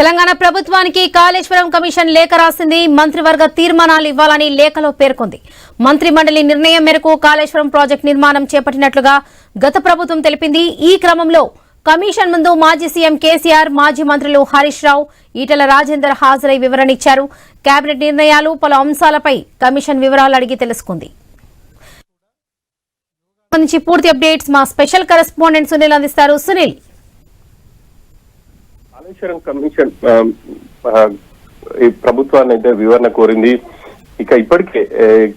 తెలంగాణ ప్రభుత్వానికి కాళేశ్వరం కమిషన్ లేఖ రాసింది. మంత్రివర్గ తీర్మానాలు ఇవ్వాలని లేఖలో పేర్కొంది. మంత్రి మండలి నిర్ణయం మేరకు కాళేశ్వరం ప్రాజెక్టు నిర్మాణం చేపట్టినట్లుగా గత ప్రభుత్వం తెలిపింది. ఈ క్రమంలో కమిషన్ ముందు మాజీ సీఎం కేసీఆర్, మాజీ మంత్రులు హరీష్ రావు, ఈటెల రాజేందర్ హాజరై వివరణ ఇచ్చారు. కేబినెట్ నిర్ణయాలు, పలు అంశాలపై కమిషన్ వివరాలు అడిగి తెలుసుకుంది. పూర్తి అప్డేట్స్ మా స్పెషల్ కరెస్పాండెంట్ సునీల్ అందిస్తారు. సునీల్, కాళేశ్వరం కమిషన్ ప్రభుత్వాన్ని అయితే వివరణ కోరింది. ఇక ఇప్పటికే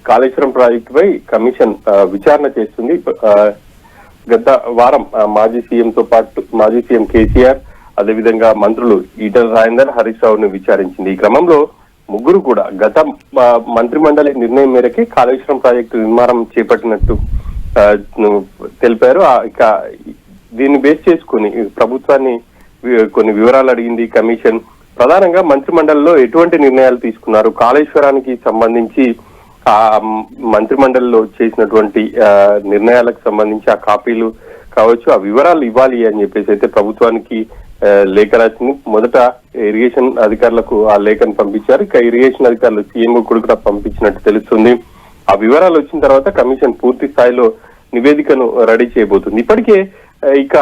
కాళేశ్వరం ప్రాజెక్టుపై కమిషన్ విచారణ చేస్తుంది. గత వారం మాజీ సీఎంతో పాటు మాజీ సీఎం కేసీఆర్, అదేవిధంగా మంత్రులు ఈటెల రాజేందర్, హరీష్ రావుని విచారించింది. ఈ క్రమంలో ముగ్గురు కూడా గత మంత్రి మండలి నిర్ణయం మేరకే కాళేశ్వరం ప్రాజెక్టు నిర్మాణం చేపట్టినట్టు తెలిపారు. ఇక దీన్ని బేస్ చేసుకుని ప్రభుత్వాన్ని కొన్ని వివరాలు అడిగింది కమిషన్. ప్రధానంగా మంత్రి మండలిలో ఎటువంటి నిర్ణయాలు తీసుకున్నారు, కాళేశ్వరానికి సంబంధించి ఆ మంత్రి మండలిలో చేసినటువంటి నిర్ణయాలకు సంబంధించి ఆ కాపీలు కావచ్చు, ఆ వివరాలు ఇవ్వాలి అని చెప్పేసి అయితే ప్రభుత్వానికి లేఖ రాసింది. మొదట ఇరిగేషన్ అధికారులకు ఆ లేఖను పంపించారు. ఇక ఇరిగేషన్ అధికారులు సీఎం కూడా పంపించినట్టు తెలుస్తుంది. ఆ వివరాలు వచ్చిన తర్వాత కమిషన్ పూర్తి స్థాయిలో నివేదికను రెడీ చేయబోతుంది. ఇప్పటికే ఇక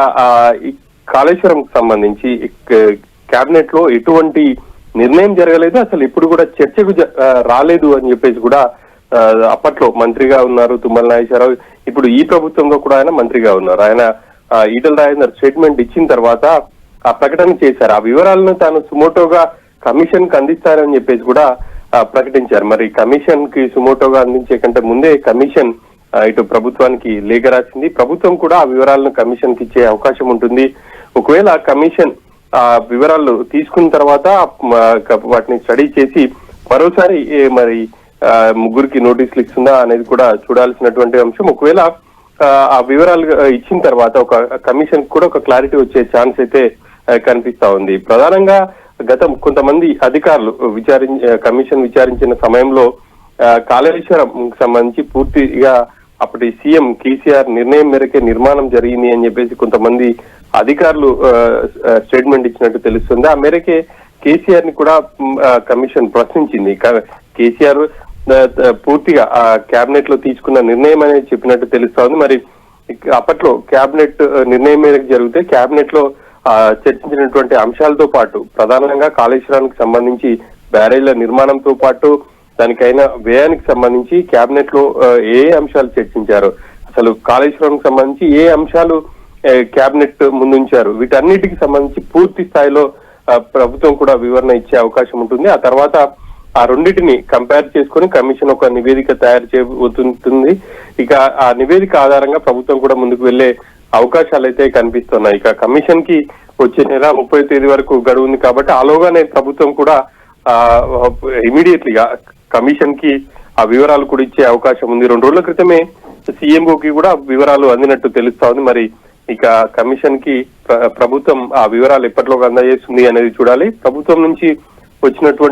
కాళేశ్వరం సంబంధించి కేబినెట్ లో ఎటువంటి నిర్ణయం జరగలేదు, అసలు ఇప్పుడు కూడా చర్చకు రాలేదు అని చెప్పేసి కూడా అప్పట్లో మంత్రిగా ఉన్నారు తుమ్మల నాగేశ్వరరావు. ఇప్పుడు ఈ ప్రభుత్వంలో కూడా ఆయన మంత్రిగా ఉన్నారు. ఆయన ఈటెల రాజేందర్ స్టేట్మెంట్ ఇచ్చిన తర్వాత ఆ ప్రకటన చేశారు. ఆ వివరాలను తాను సుమోటోగా కమిషన్ కి అందిస్తారని చెప్పేసి కూడా ప్రకటించారు. మరి కమిషన్ కి సుమోటోగా అందించే కంటే ముందే కమిషన్ ఇటు ప్రభుత్వానికి లేఖ రాసింది. ప్రభుత్వం కూడా ఆ వివరాలను కమిషన్ కి ఇచ్చే అవకాశం ఉంటుంది. ఒకవేళ కమిషన్ ఆ వివరాలు తీసుకున్న తర్వాత వాటిని స్టడీ చేసి మరోసారి మరి ముగ్గురికి నోటీసులు ఇస్తుందా అనేది కూడా చూడాల్సినటువంటి అంశం. ఒకవేళ ఆ వివరాలు ఇచ్చిన తర్వాత ఒక కమిషన్ కూడా ఒక క్లారిటీ వచ్చే ఛాన్స్ అయితే కనిపిస్తా ఉంది. ప్రధానంగా గత కొంతమంది అధికారులు కమిషన్ విచారించిన సమయంలో కాళేశ్వరం సంబంధించి పూర్తిగా అప్పటి సీఎం కేసీఆర్ నిర్ణయం మేరకే నిర్మాణం జరిగింది అని చెప్పేసి కొంతమంది అధికారులు స్టేట్మెంట్ ఇచ్చినట్టు తెలుస్తుంది. ఆ మేరకే కేసీఆర్ ని కూడా కమిషన్ ప్రశ్నించింది. కేసీఆర్ పూర్తిగా ఆ కేబినెట్ లో తీసుకున్న నిర్ణయం అనేది చెప్పినట్టు తెలుస్తోంది. మరి అప్పట్లో కేబినెట్ నిర్ణయం మేరకు జరిగితే కేబినెట్ లో చర్చించినటువంటి అంశాలతో పాటు ప్రధానంగా కాళేశ్వరానికి సంబంధించి బ్యారేజ్ల నిర్మాణంతో పాటు దానికైనా వ్యయానికి సంబంధించి కేబినెట్ లో ఏ అంశాలు చర్చించారు, అసలు కాళేశ్వరానికి సంబంధించి ఏ అంశాలు కేబినెట్ ముందుంచారు, వీటన్నిటికి సంబంధించి పూర్తి స్థాయిలో ప్రభుత్వం కూడా వివరణ ఇచ్చే అవకాశం ఉంటుంది. ఆ తర్వాత ఆ రెండింటిని కంపేర్ చేసుకుని కమిషన్ ఒక నివేదిక తయారు చేయబోతుంది. ఇక ఆ నివేదిక ఆధారంగా ప్రభుత్వం కూడా ముందుకు వెళ్లే అవకాశాలు అయితే కనిపిస్తున్నాయి. ఇక కమిషన్ కి వచ్చే నెల 30వ తేదీ వరకు గడువు ఉంది కాబట్టి ఆలోగానే ప్రభుత్వం కూడా ఇమీడియట్లీగా కమిషన్ కి ఆ వివరాలు కూడా ఇచ్చే అవకాశం ఉంది. 2 రోజుల క్రితమే సీఎంఓకి కూడా వివరాలు అందినట్టు తెలుస్తా ఉంది. మరి ఇక కమిషన్ కి ప్రభుత్వం ఆ వివరాలు ఎప్పటిలోగా అందజేస్తుంది అనేది చూడాలి. ప్రభుత్వం నుంచి వచ్చినటువంటి